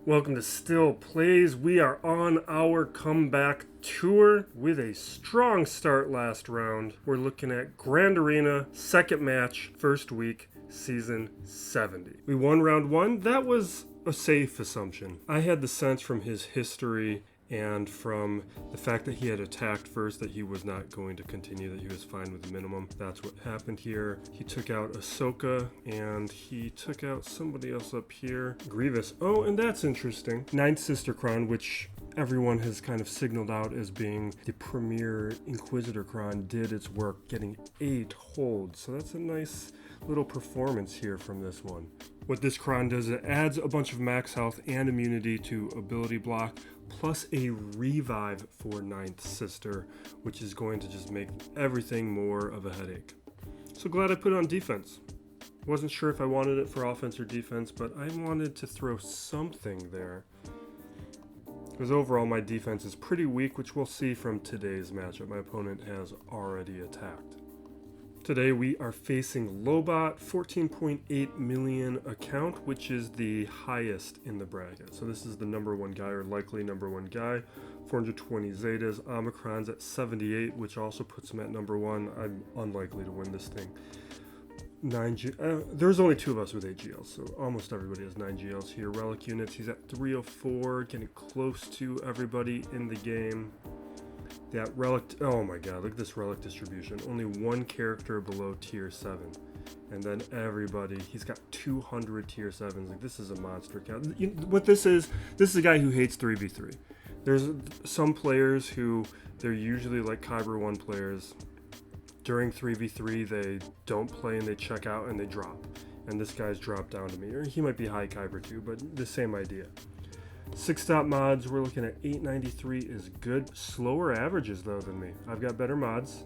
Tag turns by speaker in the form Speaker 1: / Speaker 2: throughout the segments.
Speaker 1: Welcome to Still Plays. We are on our comeback tour with a strong start last round. We're looking at Grand Arena, second match, first week, season 70. We won round one. That was a safe assumption. I had the sense from his history and from the fact that he had attacked first that he was not going to continue, that he was fine with the minimum. That's what happened here. He took out Ahsoka, and he took out somebody else up here. Grievous. Oh, and that's interesting. Ninth Sister Crown, which everyone has kind of signaled out as being the premier Inquisitor Crown, did its work, getting 8 holds. So that's a nice little performance here from this one. What this Crown does, it adds a bunch of max health and immunity to ability block, plus a revive for Ninth Sister, which is going to just make everything more of a headache. So glad I put it on defense. Wasn't sure if I wanted it for offense or defense, but I wanted to throw something there. Because overall my defense is pretty weak, which we'll see from today's matchup. My opponent has already attacked. Today we are facing Lobot, 14.8 million account, which is the highest in the bracket. So this is the number one guy, or likely number one guy. 420 Zetas, Omicron's at 78, which also puts him at number one. I'm unlikely to win this thing. 9 G. There's only 2 of us with 8 GLs, so almost everybody has 9 GLs here. Relic units, he's at 304, getting close to everybody in the game. That relic, oh my god, look at this relic distribution. Only one character below tier 7. And then everybody, he's got 200 tier 7s. Like, this is a monster count. What this is a guy who hates 3v3. There's some players who, they're usually like Kyber 1 players. During 3v3, they don't play and they check out and they drop. And this guy's dropped down to me. Or he might be high Kyber 2, but the same idea. 6-stop mods, we're looking at 893 is good. Slower averages though than me. I've got better mods,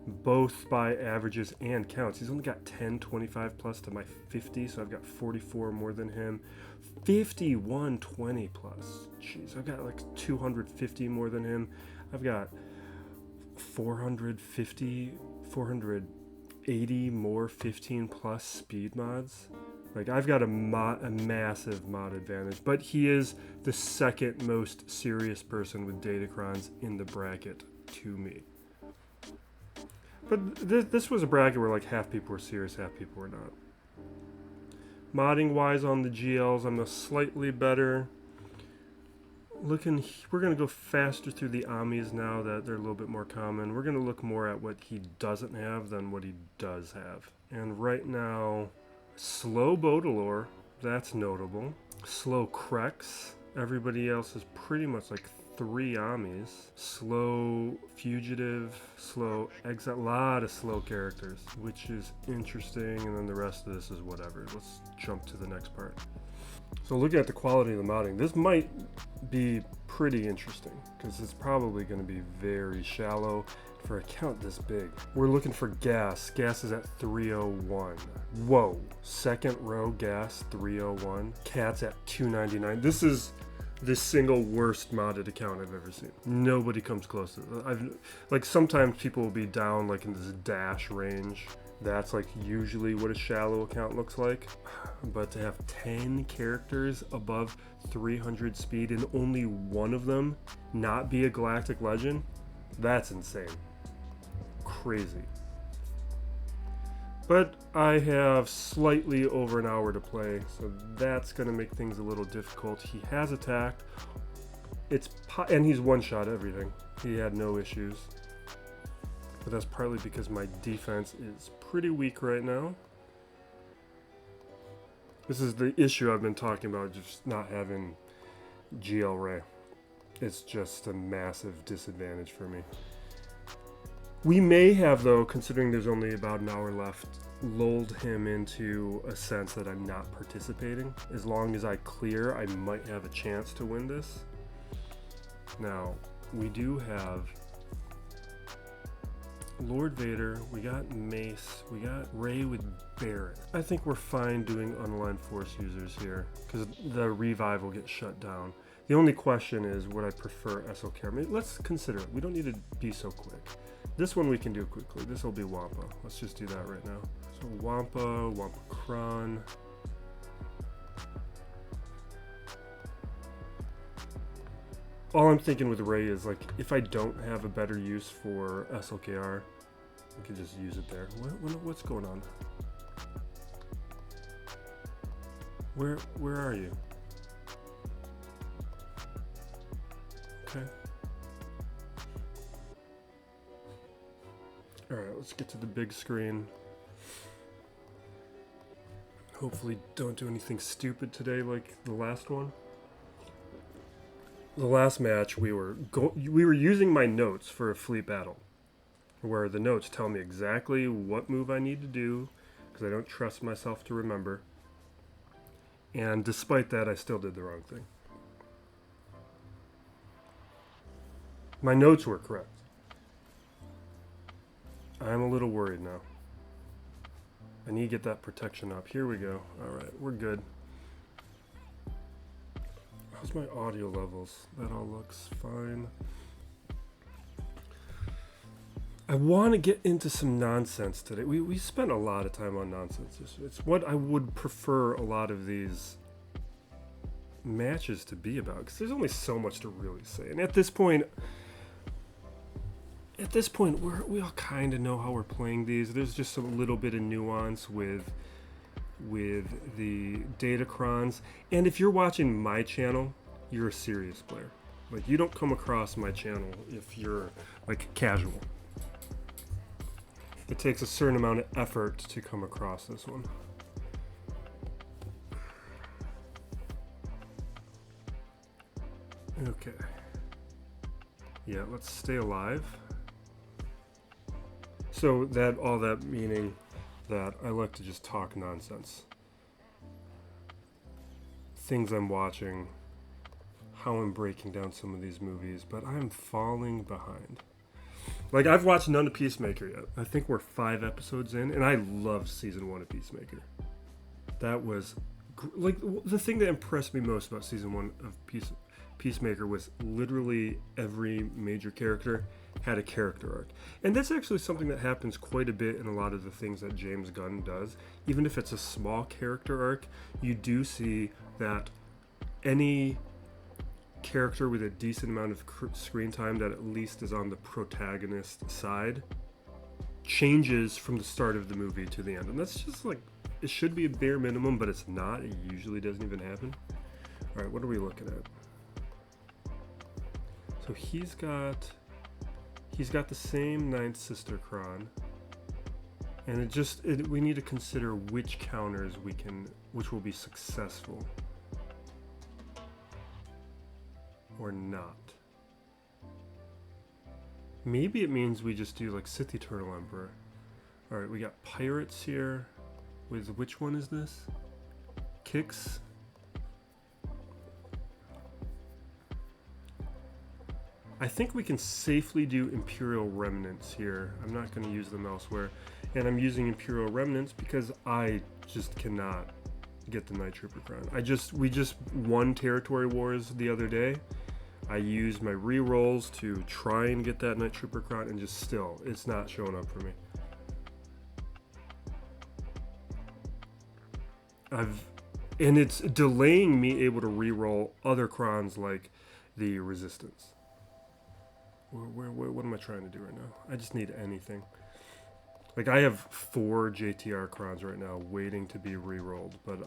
Speaker 1: both by averages and counts. He's only got 10, 25 plus to my 50, so I've got 44 more than him. 51, 20 plus. Jeez, I've got like 250 more than him. I've got 450, 480 more 15 plus speed mods. Like, I've got a massive mod advantage, but he is the second most serious person with Datacrons in the bracket to me. But this was a bracket where like half people were serious, half people were not. Modding wise on the GLs, I'm a slightly better. We're going to go faster through the Amis now that they're a little bit more common. We're going to look more at what he doesn't have than what he does have. And right now, slow Bodalore, that's notable. Slow Krex. Everybody else is pretty much like 3 Amis. Slow Fugitive, slow Exile, a lot of slow characters, which is interesting, and then the rest of this is whatever. Let's jump to the next part. So looking at the quality of the modding, this might be pretty interesting, because it's probably going to be very shallow for a count this big. We're looking for gas. Gas is at 301. Whoa. Second row gas, 301. Cat's at 299. This is the single worst modded account I've ever seen. Nobody comes close to it. Like, sometimes people will be down like in this dash range. That's like usually what a shallow account looks like. But to have 10 characters above 300 speed and only one of them not be a Galactic Legend, that's insane. Crazy. But I have slightly over an hour to play, so that's going to make things a little difficult. He has attacked. And he's one-shot everything. He had no issues. But that's partly because my defense is pretty weak right now. This is the issue I've been talking about, just not having GL Ray. It's just a massive disadvantage for me. We may have, though, considering there's only about an hour left, lulled him into a sense that I'm not participating. As long as I clear, I might have a chance to win this. Now, we do have Lord Vader, we got Mace, we got Rey with Barrett. I think we're fine doing unaligned Force users here, because the revive will get shut down. The only question is, would I prefer SLK? I mean, let's consider it. We don't need to be so quick. This one we can do quickly. This will be Wampa. Let's just do that right now. So Wampa Kron. all I'm thinking with Ray is, like, if I don't have a better use for SLKR, I could just use it there. What's going on? Where are you? Okay. Alright, let's get to the big screen. Hopefully don't do anything stupid today like the last one. The last match we were using my notes for a fleet battle, where the notes tell me exactly what move I need to do because I don't trust myself to remember. And despite that, I still did the wrong thing. My notes were correct. I'm a little worried now. I need to get that protection up. Here we go. Alright, we're good. How's my audio levels? That all looks fine. I want to get into some nonsense today. We spent a lot of time on nonsense. It's what I would prefer a lot of these matches to be about, because there's only so much to really say. And at this point, we all kind of know how we're playing these. There's just a little bit of nuance with the Datacrons. And if you're watching my channel, you're a serious player. Like, you don't come across my channel if you're, like, casual. It takes a certain amount of effort to come across this one. Okay. Yeah, let's stay alive. So all that meaning that I like to just talk nonsense. Things I'm watching, how I'm breaking down some of these movies, but I'm falling behind. Like, I've watched none of Peacemaker yet. I think we're 5 episodes in, and I loved season 1 of Peacemaker. That was, like, the thing that impressed me most about season 1 of Peacemaker was literally every major character had a character arc. And that's actually something that happens quite a bit in a lot of the things that James Gunn does. Even if it's a small character arc, you do see that any character with a decent amount of screen time that at least is on the protagonist side changes from the start of the movie to the end. And that's just like, it should be a bare minimum, but it's not. It usually doesn't even happen. All right, what are we looking at? So he's got the same Ninth Sister Cron, and we need to consider which counters which will be successful or not. Maybe it means we just do like Sith Eternal Emperor. All right, we got pirates here. With which one is this? Kicks. I think we can safely do Imperial Remnants here. I'm not going to use them elsewhere. And I'm using Imperial Remnants because I just cannot get the Night Trooper crown. We just won Territory Wars the other day. I used my re-rolls to try and get that Night Trooper crown, and just still, it's not showing up for me. And it's delaying me able to re-roll other crowns like the Resistance. What am I trying to do right now? I just need anything. Like, I have 4 JTR crowns right now waiting to be re-rolled, but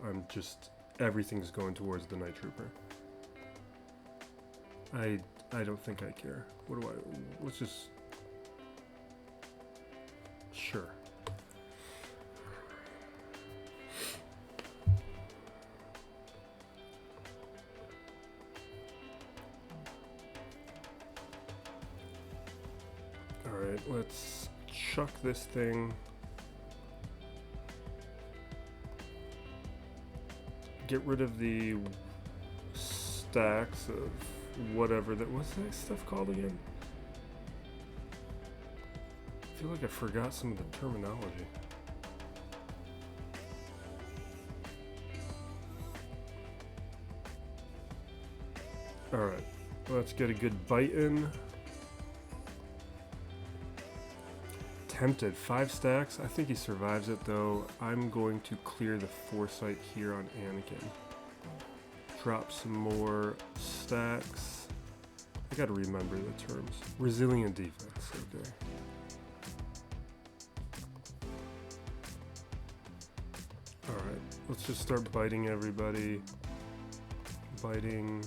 Speaker 1: everything's going towards the Night Trooper. I don't think I care. Let's just... Sure. Alright, let's chuck this thing. Get rid of the stacks of whatever what's that stuff called again? I feel like I forgot some of the terminology. Alright, let's get a good bite in. Tempted, 5 stacks. I think he survives it though. I'm going to clear the foresight here on Anakin. Drop some more stacks. I gotta remember the terms. Resilient defense, okay. Alright, let's just start biting everybody. Biting.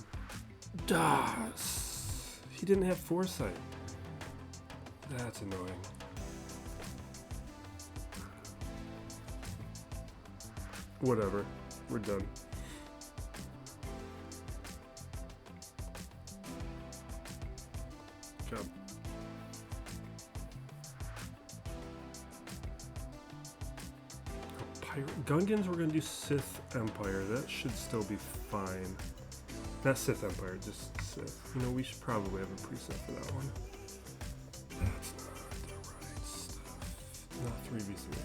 Speaker 1: Das! He didn't have foresight. That's annoying. Whatever, we're done. Job. Gungans, we're gonna do Sith Empire. That should still be fine. Not Sith Empire, just Sith. You know, we should probably have a preset for that one. That's not the right stuff. Not 3v3.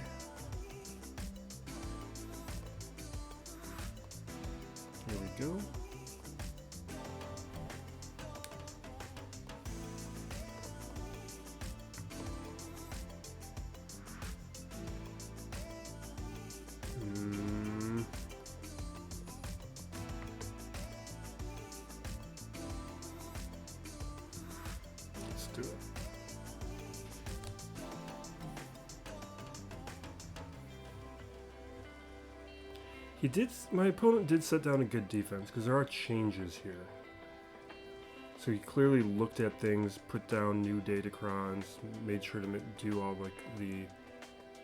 Speaker 1: Here we go. Let's do it. My opponent did set down a good defense because there are changes here. So he clearly looked at things, put down new datacrons, made sure to do all like the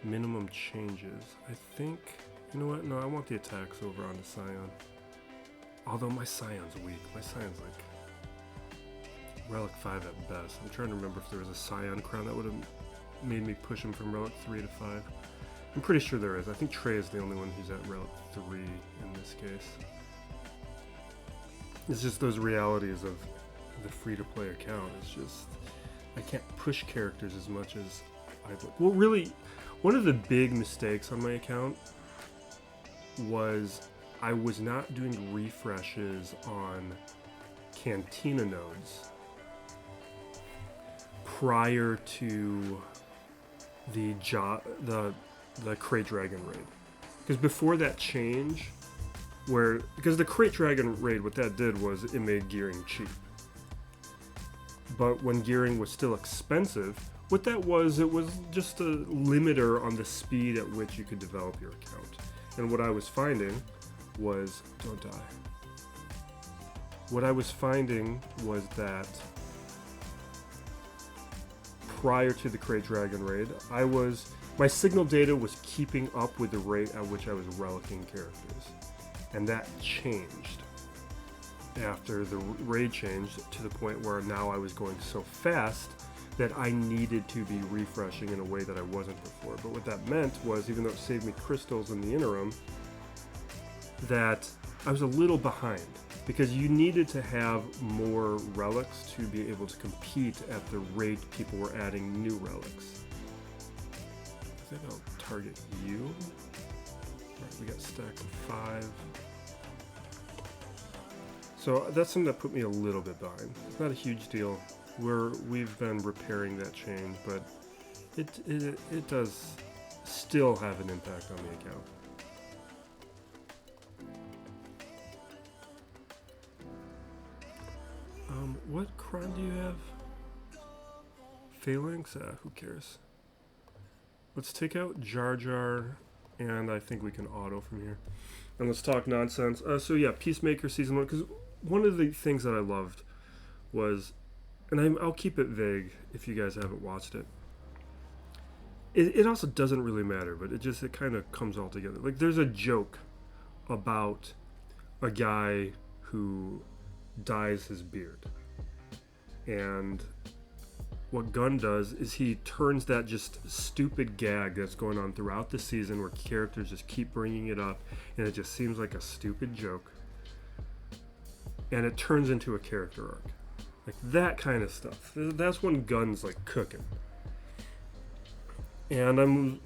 Speaker 1: minimum changes. I think, you know what? No, I want the attacks over on the Scion. Although my Scion's weak. My Scion's like Relic 5 at best. I'm trying to remember if there was a Scion crown that would have made me push him from Relic 3 to 5. I'm pretty sure there is. I think Trey is the only one who's at Relic 3 in this case. It's just those realities of the free-to-play account. It's just, I can't push characters as much as I'd like. Well, really, one of the big mistakes on my account was I was not doing refreshes on Cantina nodes prior to the Crate Dragon raid. Because before that change, because the Crate Dragon raid, what that did was it made gearing cheap. But when gearing was still expensive, what that was, it was just a limiter on the speed at which you could develop your account. And what I was finding was, don't die. What I was finding was that prior to the Crate Dragon raid, my signal data was keeping up with the rate at which I was relicking characters. And that changed after the raid changed to the point where now I was going so fast that I needed to be refreshing in a way that I wasn't before. But what that meant was, even though it saved me crystals in the interim, that I was a little behind because you needed to have more relics to be able to compete at the rate people were adding new relics. I think I'll target you. Right, we got stacked of 5. So that's something that put me a little bit behind. It's not a huge deal. We've been repairing that change, but it does still have an impact on the account. What cron do you have? Phalanx? Who cares? Let's take out Jar Jar, and I think we can auto from here. And let's talk nonsense. So yeah, Peacemaker Season 1, because one of the things that I loved was, and I'll keep it vague if you guys haven't watched it. It also doesn't really matter, but it kind of comes all together. Like, there's a joke about a guy who dyes his beard. And what Gunn does is he turns that just stupid gag that's going on throughout the season where characters just keep bringing it up and it just seems like a stupid joke. And it turns into a character arc. Like that kind of stuff. That's when Gunn's like cooking. And I'm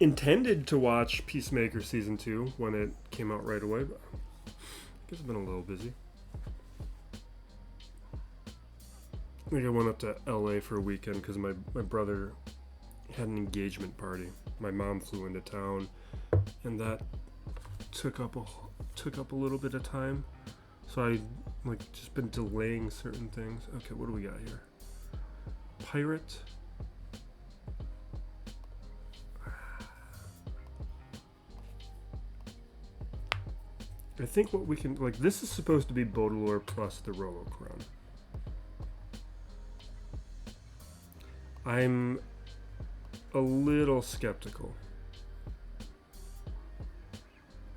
Speaker 1: intended to watch Peacemaker Season 2 when it came out right away, but I guess I've been a little busy. I think I went up to LA for a weekend because my brother had an engagement party. My mom flew into town, and that took up a little bit of time. So I like just been delaying certain things. Okay, what do we got here? Pirate. I think what we can, like, this is supposed to be Baudelaire plus the Rolocron. I'm a little skeptical.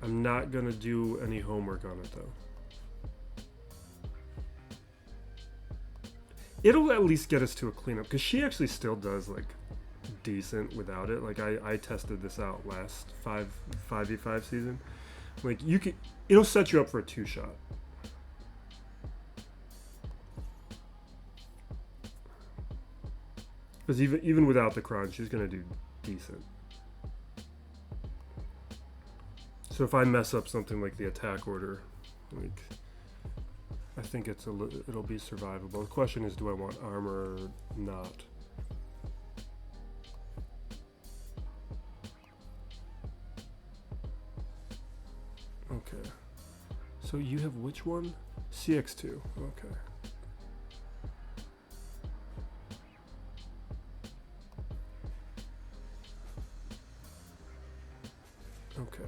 Speaker 1: I'm not gonna do any homework on it though. It'll at least get us to a cleanup, because she actually still does like decent without it. Like I tested this out last 5v5 season. Like you can, it'll set you up for a 2-shot. Because even without the Kron, she's gonna do decent. So if I mess up something like the attack order, like I think it'll be survivable. The question is, do I want armor or not? Okay. So you have which one? CX2. Okay. Okay.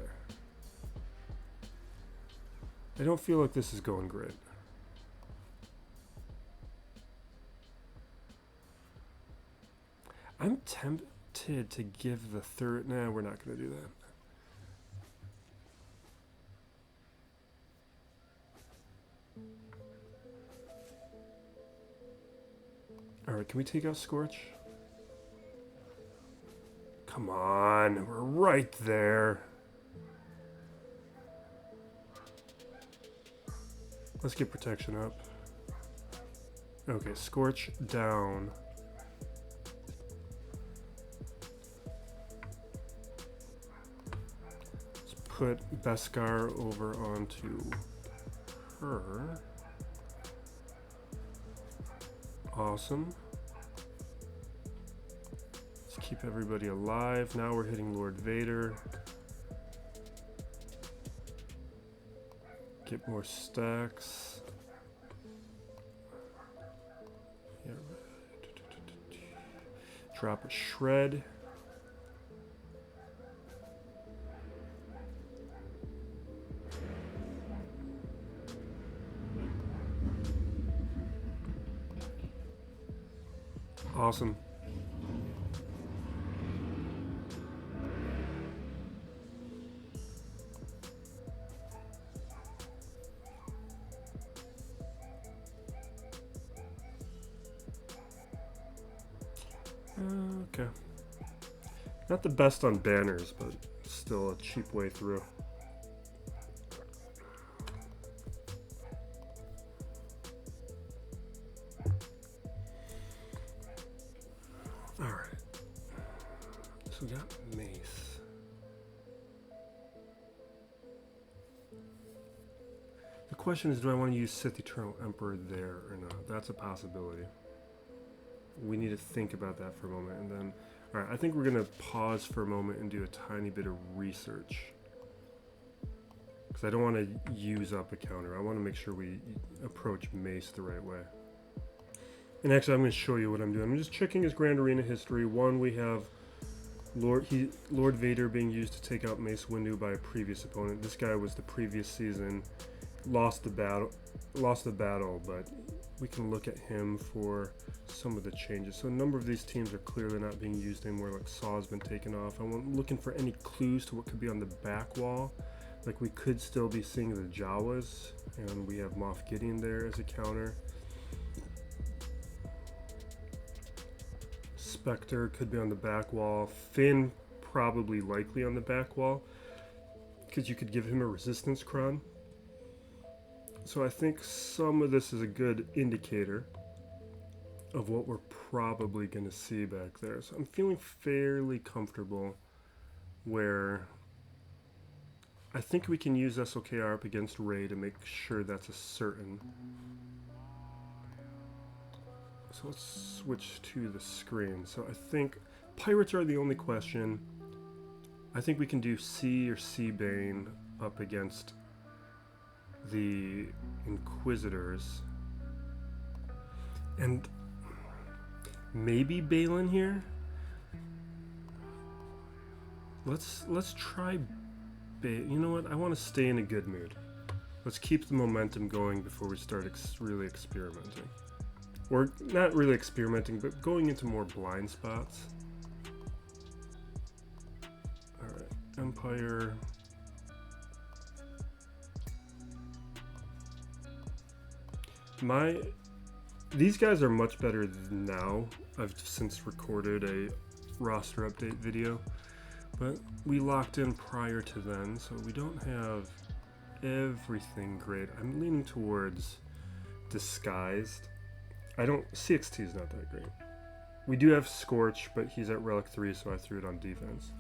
Speaker 1: I don't feel like this is going great. I'm tempted to give the third. Nah, we're not going to do that. Alright, can we take out Scorch? Come on, we're right there. Let's get protection up. Okay, Scorch down. Let's put Beskar over onto her. Awesome. Let's keep everybody alive. Now we're hitting Lord Vader. Get more stacks. Yeah. Drop a shred. Awesome. Okay. Not the best on banners, but still a cheap way through. Alright. So we got Mace. The question is, do I want to use Sith Eternal Emperor there or not? That's a possibility. We need to think about that for a moment, and then, all right, I think we're gonna pause for a moment and do a tiny bit of research, because I don't want to use up a counter. I want to make sure we approach Mace the right way. And actually, I'm going to show you what I'm doing. I'm just checking his Grand Arena history. One, we have Lord Vader being used to take out Mace Windu by a previous opponent. This guy was the previous season, lost the battle, but we can look at him for some of the changes. So a number of these teams are clearly not being used anymore, like Saw's been taken off. I'm looking for any clues to what could be on the back wall. Like we could still be seeing the Jawas, and we have Moff Gideon there as a counter. Spectre could be on the back wall. Finn probably likely on the back wall, because you could give him a resistance cron. So I think some of this is a good indicator of what we're probably going to see back there. So I'm feeling fairly comfortable where I think we can use SOKR up against Rey to make sure that's a certain. So let's switch to the screen. So I think Pirates are the only question. I think we can do C or C Bane up against the Inquisitors. And maybe Balin here? Let's try you know what? I want to stay in a good mood. Let's keep the momentum going before we start really experimenting. Or not really experimenting, but going into more blind spots. Alright, Empire. These guys are much better now. I've since recorded a roster update video, but we locked in prior to then, so we don't have everything great. I'm leaning towards Disguised. CXT is not that great. We do have Scorch, but he's at Relic 3, so I threw it on defense.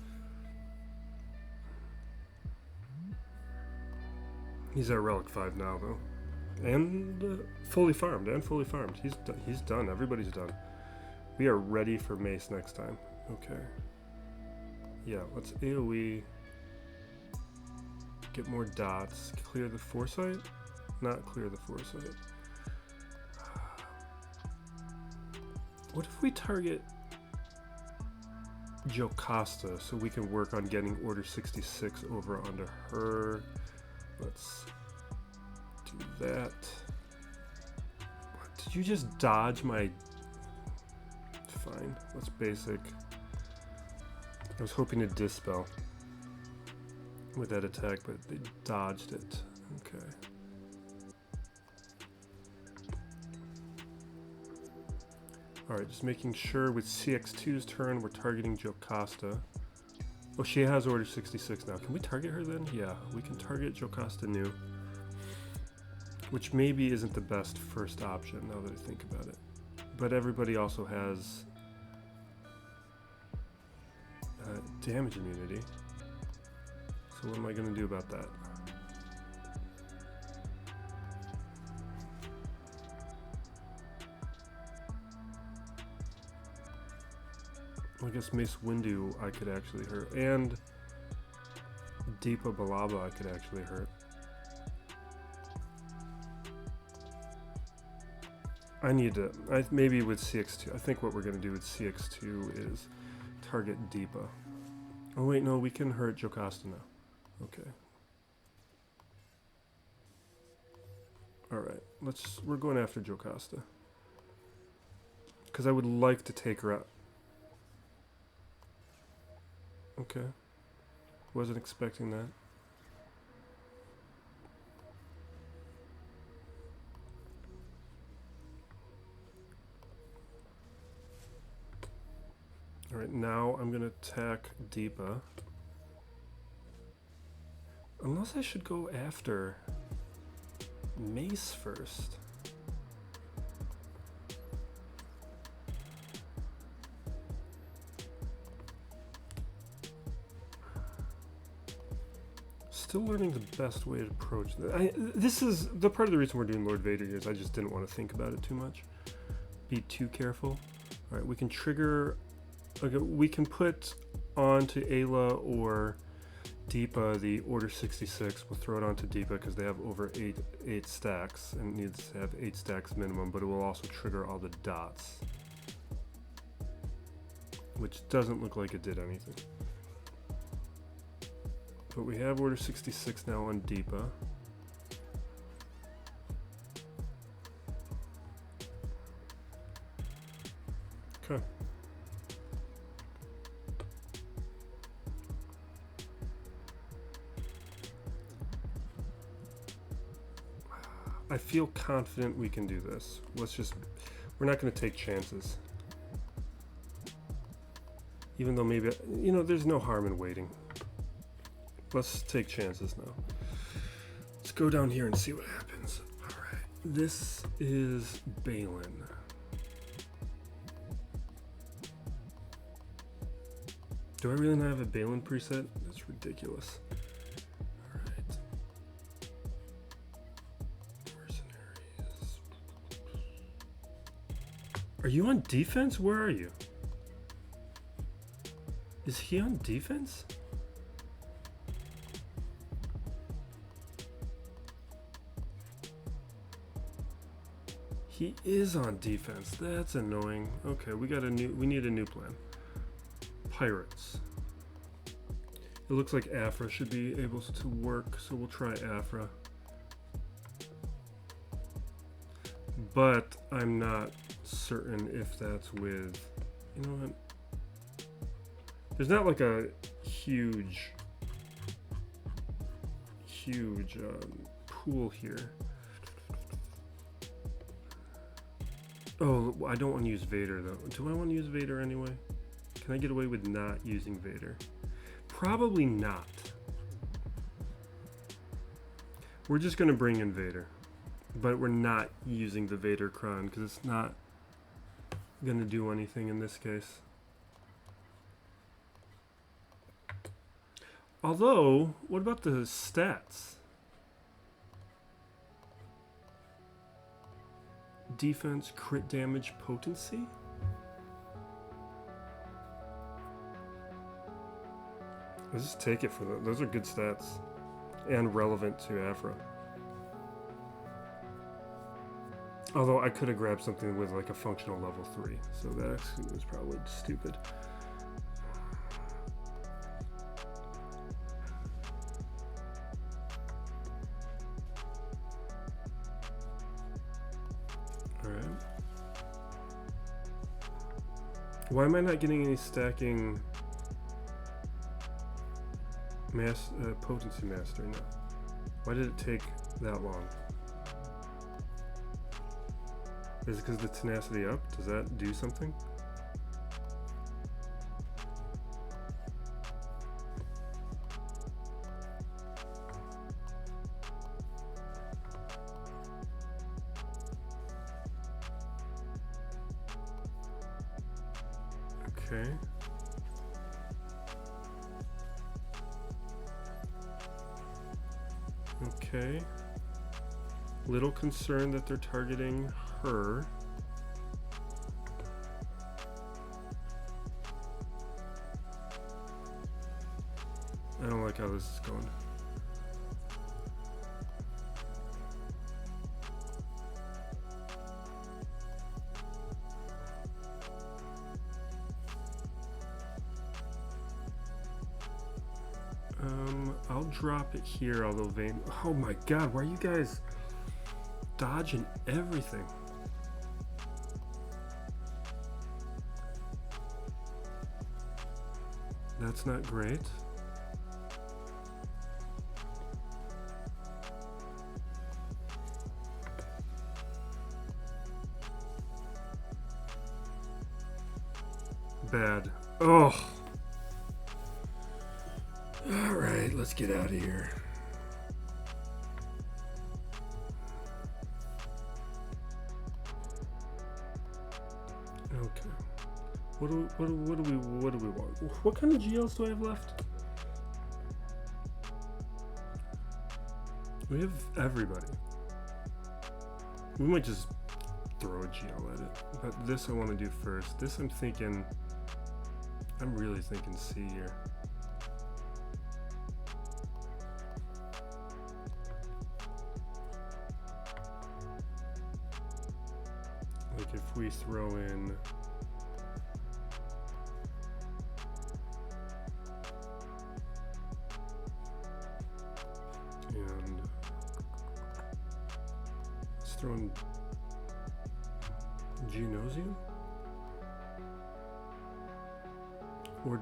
Speaker 1: He's at Relic 5 now, though. And fully farmed. He's done. Everybody's done. We are ready for Mace next time. Okay. Yeah, let's AoE. Get more dots. Clear the Foresight? Not clear the Foresight. What if we target Jocasta so we can work on getting Order 66 over onto her? Let's do that. Did you just dodge my... Fine, that's basic. I was hoping to dispel with that attack, but they dodged it. Okay. Alright, just making sure with CX2's turn we're targeting Jocasta. Oh, she has Order 66 now. Can we target her then? Yeah, we can target Jocasta new. Which maybe isn't the best first option now that I think about it. But everybody also has damage immunity. So what am I going to do about that? I guess Mace Windu I could actually hurt. And Deepa Balaba I could actually hurt. I need to, maybe with CX2, I think what we're going to do with CX2 is target Deepa. Oh wait, no, we can hurt Jocasta now. Okay. Alright, we're going after Jocasta. Because I would like to take her out. Okay. Wasn't expecting that. Alright, now I'm going to attack Deepa. Unless I should go after Mace first. Still learning the best way to approach this. This is the part of the reason we're doing Lord Vader here is I just didn't want to think about it too much. Be too careful. Alright, we can trigger... Okay, we can put onto Ayla or Deepa the Order 66. We'll throw it onto Deepa because they have over 8 stacks and it needs to have 8 stacks minimum, but it will also trigger all the dots. Which doesn't look like it did anything. But we have Order 66 now on Deepa. Okay. I feel confident we can do this. We're not going to take chances. Even though maybe, there's no harm in waiting. Let's take chances now. Let's go down here and see what happens. Alright, this is Balin. Do I really not have a Balin preset? That's ridiculous. Alright. Mercenaries. Are you on defense? Where are you? Is he on defense? He is on defense. That's annoying. Okay, we need a new plan. Pirates. It looks like Afra should be able to work, so we'll try Afra. But I'm not certain if that's with, you know what? There's not like a huge pool here. Oh, I don't want to use Vader though. Do I want to use Vader anyway? Can I get away with not using Vader? Probably not. We're just going to bring in Vader. But we're not using the Vader Cron because it's not going to do anything in this case. Although, what about the stats? Defense, crit damage, potency? Let's just take it for that. Those are good stats. And relevant to Afra. Although I could have grabbed something with like a functional level 3. So that actually was probably stupid. Alright. Why am I not getting any stacking potency mastery now? Why did it take that long? Is it because the tenacity up? Does that do something? Okay. Okay. Little concerned that they're targeting her. I don't like how this is going. I'll drop it here, although Vayne... Oh my god, why are you guys dodging everything? That's not great. Bad. Oh. All right, let's get out of here. Okay. What do we want? What kind of GLs do I have left? We have everybody. We might just throw a GL at it. But this I want to do first. This I'm really thinking C here. Like if we throw in and let's throw in Geonosium? Or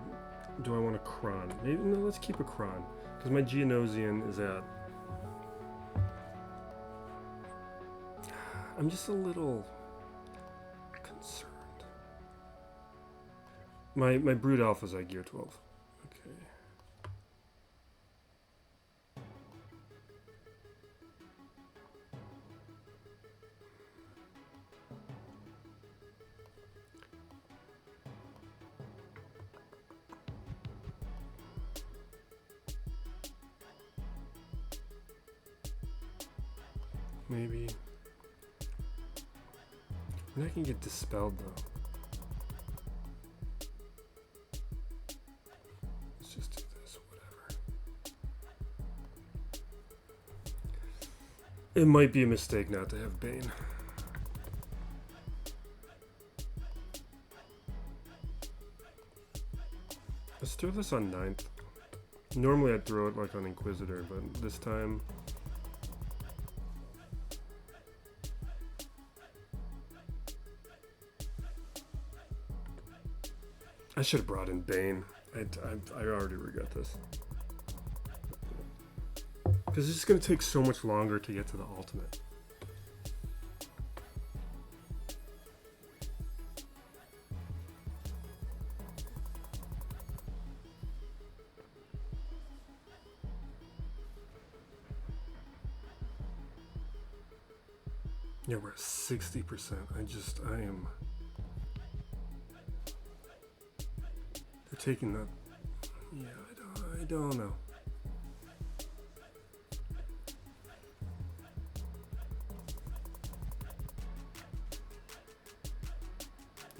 Speaker 1: do I want a Kron? Maybe no, let's keep a Kron. Because my Geonosian is at... I'm just a little concerned. My Brood Alpha's at Gear 12. Okay. Maybe. And I can get dispelled though. Let's just do this, whatever. It might be a mistake not to have Bane. throw this on 9th. Normally I'd throw it like on Inquisitor, but this time... I should have brought in Bane. I already regret this. Because it's just going to take so much longer to get to the ultimate. Yeah, we're at 60%. I am... They're taking that... Yeah, I don't know.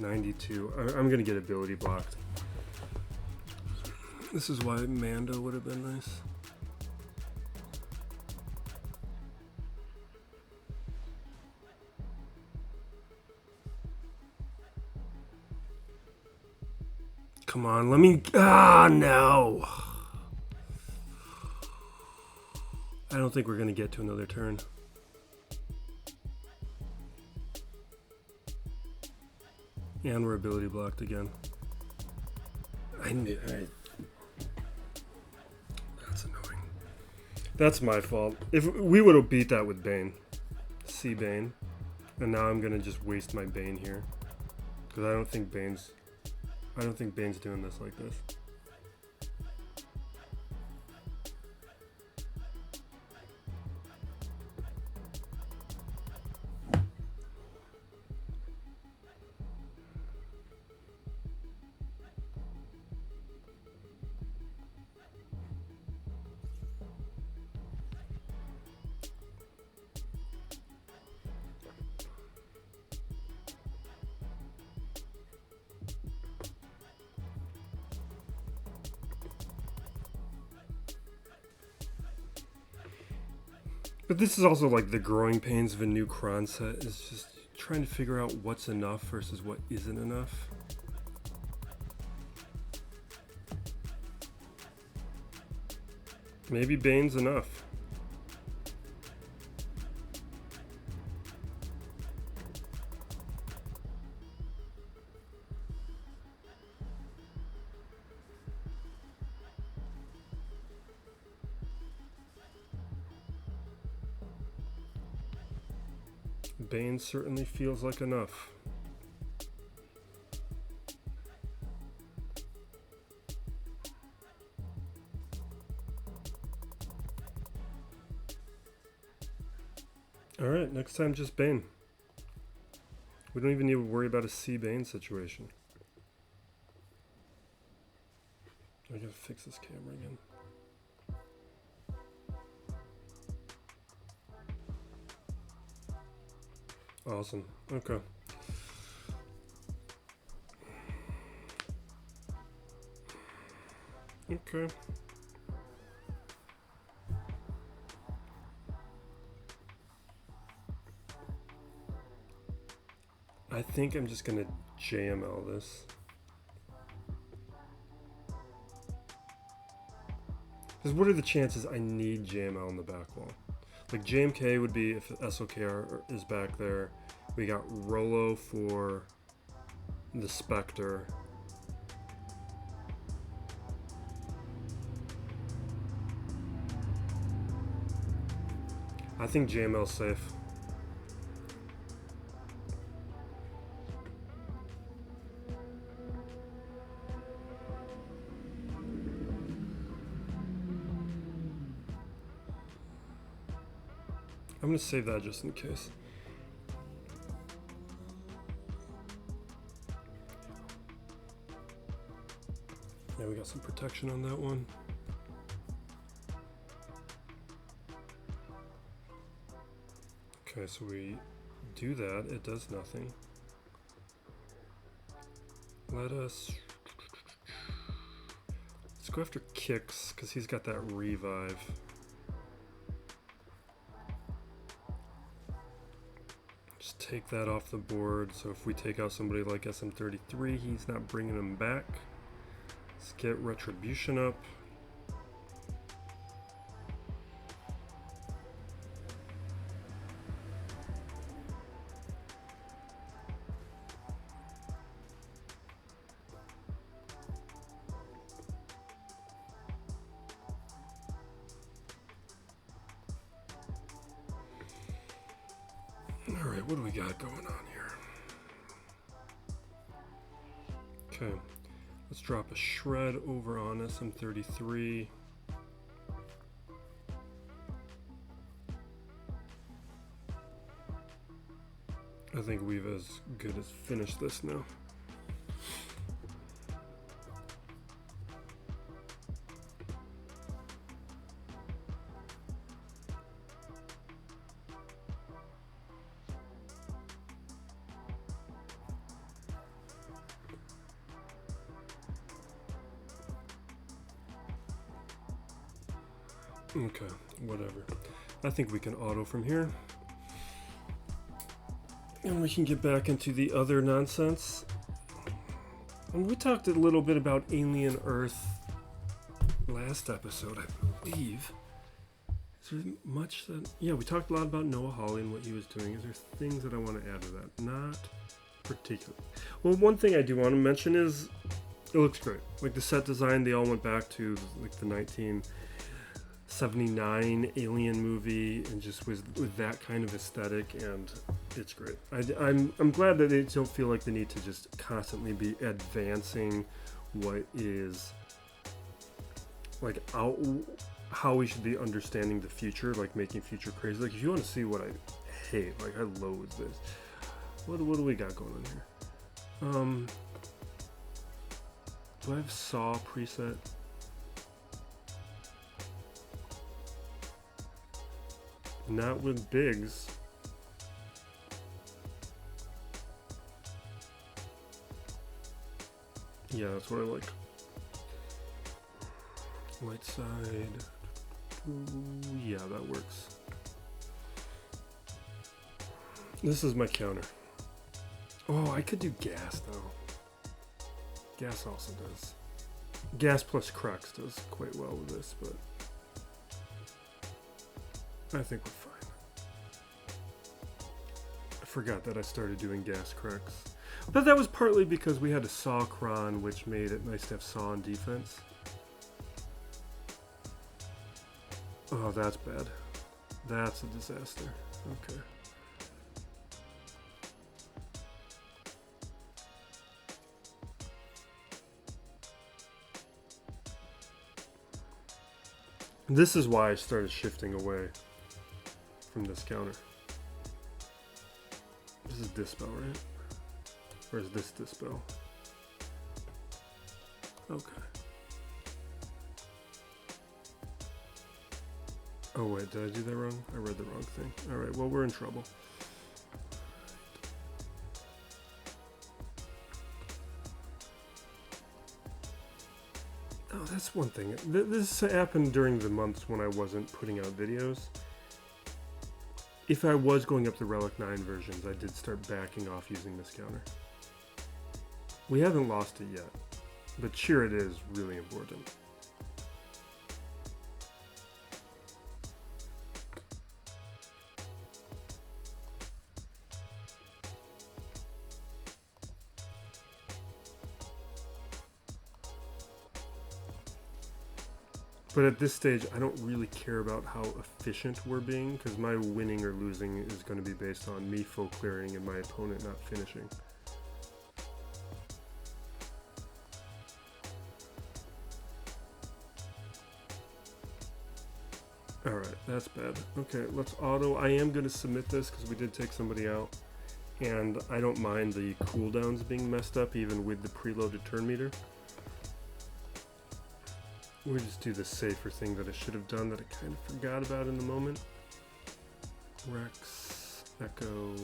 Speaker 1: $92. I'm gonna get ability blocked. This is why Mando would have been nice. Come on, let me... Ah, no! I don't think we're going to get to another turn. And we're ability blocked again. That's annoying. That's my fault. If we would have beat that with Bane. C Bane. And now I'm going to just waste my Bane here. Because I don't think Bane's doing this like this. But this is also like the growing pains of a new Kron set, is just trying to figure out what's enough versus what isn't enough. Maybe Bane's enough. Bane certainly feels like enough. Alright, next time just Bane. We don't even need to worry about a C Bane situation. I gotta fix this camera again. Awesome. Okay. Okay. I think I'm just gonna JML this. Because what are the chances I need JML in the back wall? Like JMK would be if SOKR is back there. We got Rolo for the Spectre. I think JML's safe. I'm gonna save that just in case. Yeah, we got some protection on that one. Okay, so we do that, it does nothing. Let's go after Kix, because he's got that revive. Just take that off the board, so if we take out somebody like SM33, he's not bringing him back. Let's get Retribution up. All right, what do we got going on here? Okay, let's drop a shred over on SM33. I think we've as good as finished this now. Okay, whatever. I think we can auto from here. And we can get back into the other nonsense. And we talked a little bit about Alien Earth last episode, I believe. Is there much that... Yeah, we talked a lot about Noah Hawley and what he was doing. Is there things that I want to add to that? Not particularly. Well, one thing I do want to mention is it looks great. Like the set design, they all went back to like the 1979 Alien movie and just with that kind of aesthetic, and it's great. I'm glad that they don't feel like they need to just constantly be advancing what is like how we should be understanding the future, like making future crazy. Like if you want to see what I hate, like I loathe this. What do we got going on here? Do I have Saw preset? Not with Biggs. Yeah, that's what I like. Light side. Ooh, yeah, that works. This is my counter. Oh, I could do gas though. Gas also does. Gas plus Crux does quite well with this, but I think we're fine. I forgot that I started doing gas Crux. But that was partly because we had a Saw cron, which made it nice to have Saw on defense. Oh, that's bad. That's a disaster. Okay. This is why I started shifting away from this counter. This is Dispel, right? Or is this Dispel? Okay. Oh wait, did I do that wrong? I read the wrong thing. Alright, well we're in trouble. Oh, that's one thing. This happened during the months when I wasn't putting out videos. If I was going up the Relic 9 versions, I did start backing off using this counter. We haven't lost it yet, but cheer it is really important. But at this stage, I don't really care about how efficient we're being, because my winning or losing is going to be based on me full clearing and my opponent not finishing. Alright, that's bad. Okay, let's auto. I am going to submit this because we did take somebody out. And I don't mind the cooldowns being messed up, even with the preloaded turn meter. We'll just do the safer thing that I should have done that I kind of forgot about in the moment. Rex, Echo.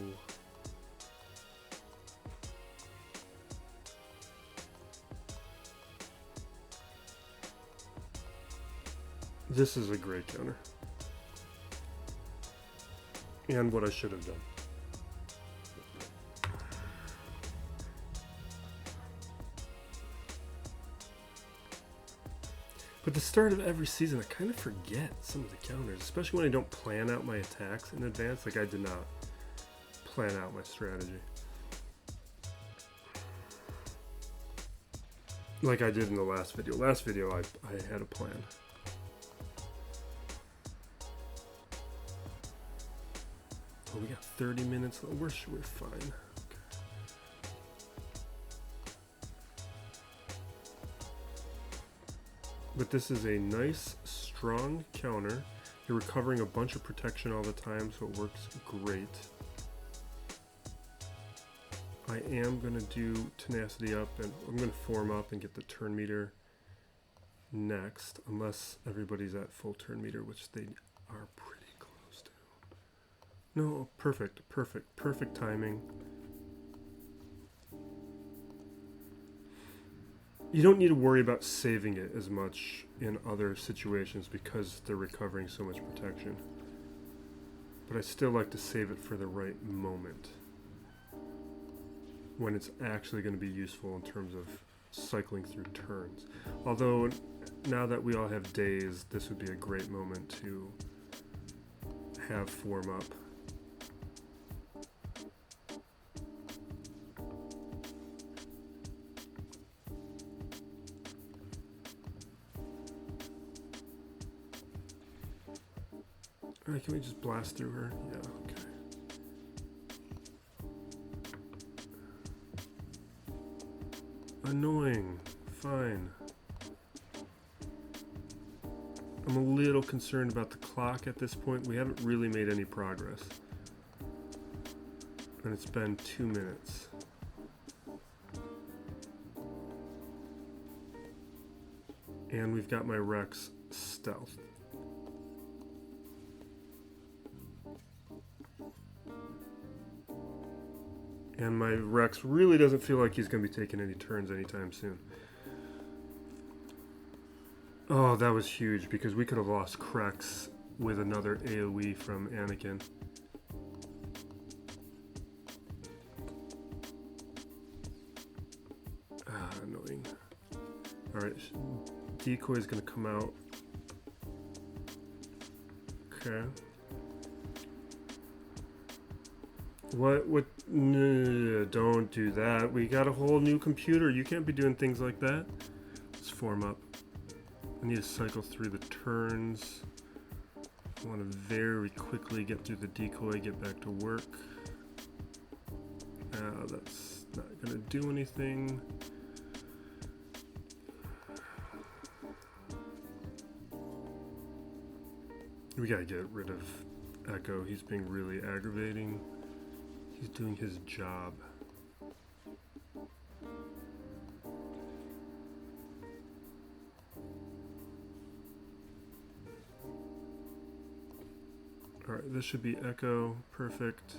Speaker 1: This is a great counter. And what I should have done. At the start of every season, I kind of forget some of the counters, especially when I don't plan out my attacks in advance. Like I did not plan out my strategy. Like I did in the last video. Last video, I had a plan. Oh, we got 30 minutes. We're fine. Okay. But this is a nice, strong counter. You're recovering a bunch of protection all the time, so it works great. I am going to do tenacity up, and I'm going to form up and get the turn meter next, unless everybody's at full turn meter, which they are pretty close to. No, perfect timing. You don't need to worry about saving it as much in other situations because they're recovering so much protection. But I still like to save it for the right moment, when it's actually going to be useful in terms of cycling through turns. Although, now that we all have days, this would be a great moment to have form up. Alright, can we just blast through her? Yeah, okay. Annoying. Fine. I'm a little concerned about the clock at this point. We haven't really made any progress. And it's been 2 minutes. And we've got my Rex stealth. And my Rex really doesn't feel like he's going to be taking any turns anytime soon. Oh, that was huge because we could have lost Krex with another AoE from Anakin. Annoying. Alright, decoy is going to come out. Okay. What? No, don't do that. We got a whole new computer. You can't be doing things like that. Let's form up. I need to cycle through the turns. I want to very quickly get through the decoy, get back to work. That's not going to do anything. We got to get rid of Echo. He's being really aggravating. He's doing his job. Alright, this should be Echo. Perfect.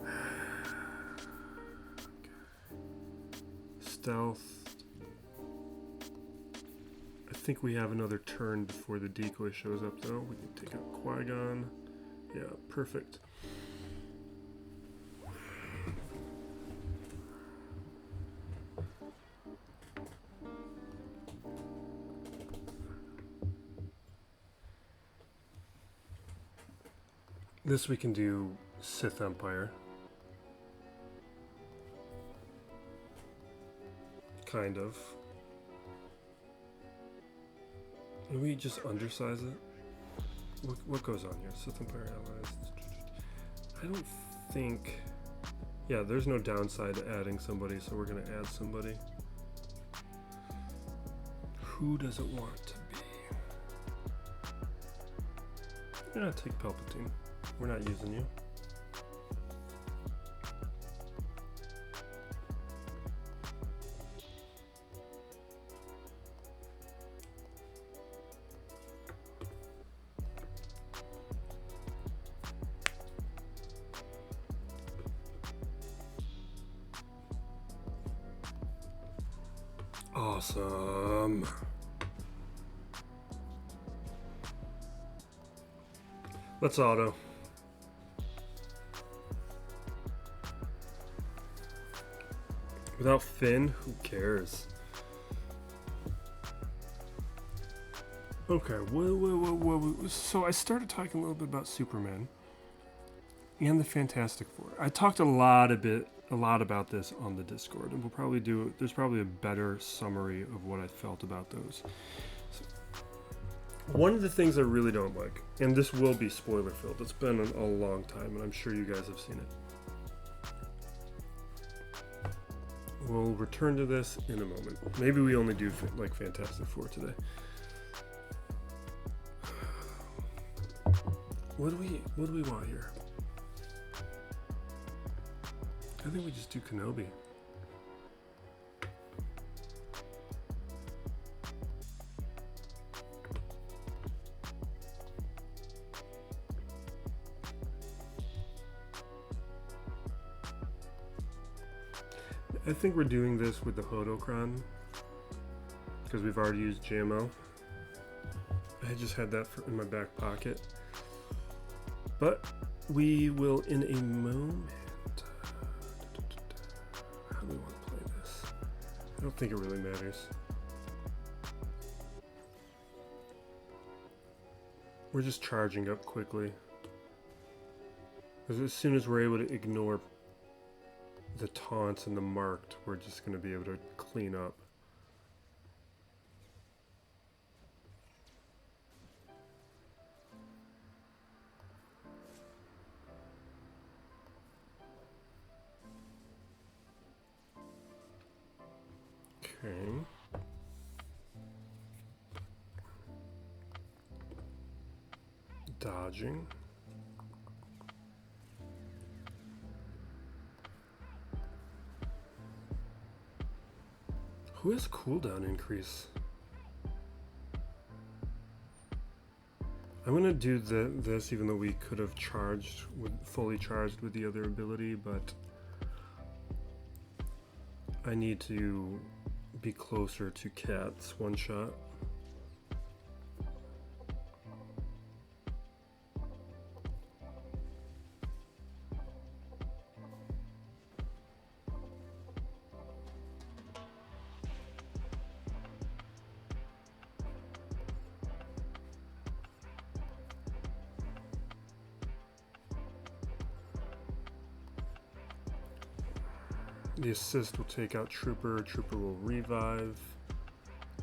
Speaker 1: Okay. Stealth. I think we have another turn before the decoy shows up though. We can take out Qui-Gon. Yeah, perfect. This we can do Sith Empire. Kind of. And we just undersize it? What goes on here? Sith Empire allies. I don't think... Yeah, there's no downside to adding somebody, so we're going to add somebody. Who does it want to be? Yeah, take Palpatine. We're not using you. Awesome. Let's auto. Without Finn, who cares? Okay, so I started talking a little bit about Superman and the Fantastic Four. I talked a lot about this on the Discord, and there's probably a better summary of what I felt about those. So, one of the things I really don't like, and this will be spoiler filled, it's been a long time, and I'm sure you guys have seen it. We'll return to this in a moment. Maybe we only do like Fantastic Four today. What do we want here? I think we just do Kenobi. I think we're doing this with the Hodokron because we've already used GMO. I just had that in my back pocket. But we will in a moment. How do we want to play this? I don't think it really matters. We're just charging up quickly. Because as soon as we're able to ignore the taunts and the marked, we're just going to be able to clean up. Okay. Dodging. Who has cooldown increase? I'm gonna do this even though we could have fully charged with the other ability, but I need to be closer to Cat's one shot. The assist will take out Trooper. Trooper will revive.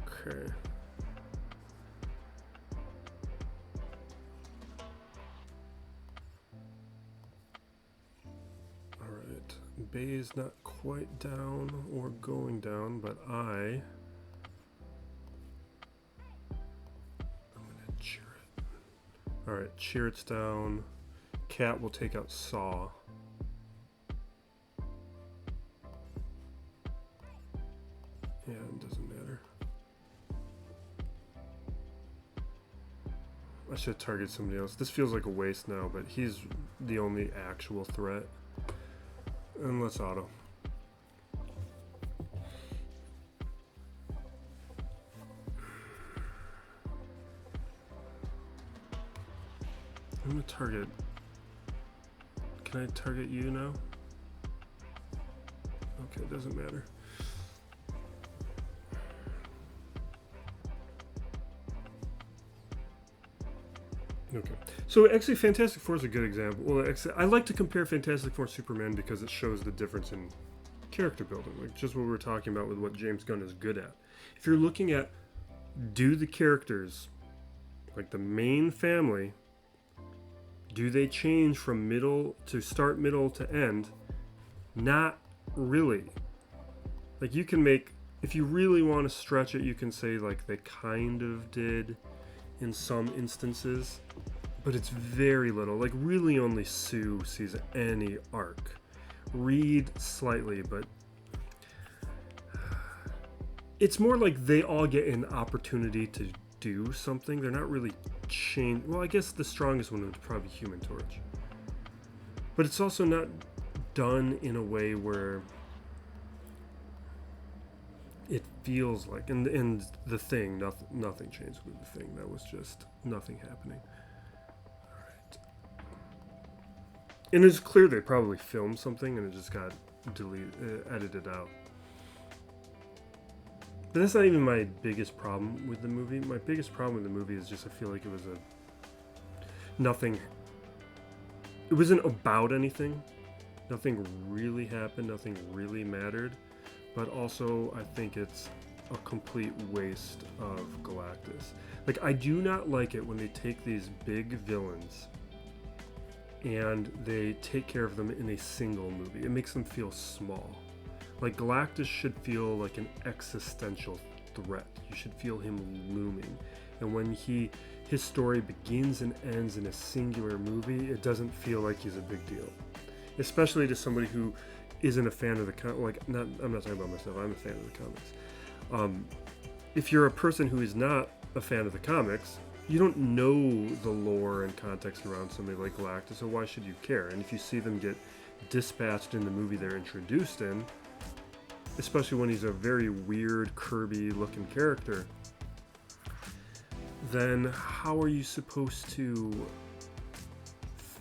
Speaker 1: Okay. Alright. Bay is not quite down or going down, but I'm gonna cheer it. Alright, cheer it's down. Cat will take out Saw. Yeah, it doesn't matter. I should target somebody else. This feels like a waste now, but he's the only actual threat. And let's auto. I'm gonna target. Can I target you now? Okay, it doesn't matter. Okay, so actually Fantastic Four is a good example. Well, I like to compare Fantastic Four and Superman because it shows the difference in character building, like just what we were talking about with what James Gunn is good at. If you're looking at, do the characters, like the main family, do they change from middle to end? Not really. Like you can make, if you really want to stretch it, you can say like they kind of did in some instances, but it's very little. Like really only Sue sees any arc. Reed slightly, but it's more like they all get an opportunity to do something. They're not really changed. Well, I guess the strongest one would probably be Human Torch, but it's also not done in a way where it feels like, and the Thing, nothing changed with the Thing. That was just nothing happening. All right, and it's clear they probably filmed something and it just got edited out. But that's not even my biggest problem with the movie. My biggest problem with the movie is just I feel like it was nothing. It wasn't about anything. Nothing really happened. Nothing really mattered. But also, I think it's a complete waste of Galactus. Like, I do not like it when they take these big villains and they take care of them in a single movie. It makes them feel small. Like, Galactus should feel like an existential threat. You should feel him looming. And when his story begins and ends in a singular movie, it doesn't feel like he's a big deal. Especially to somebody who isn't a fan of the I'm not talking about myself. I'm a fan of the comics. If you're a person who is not a fan of the comics, you don't know the lore and context around somebody like Galactus, so why should you care? And if you see them get dispatched in the movie they're introduced in, especially when he's a very weird Kirby-looking character, then how are you supposed to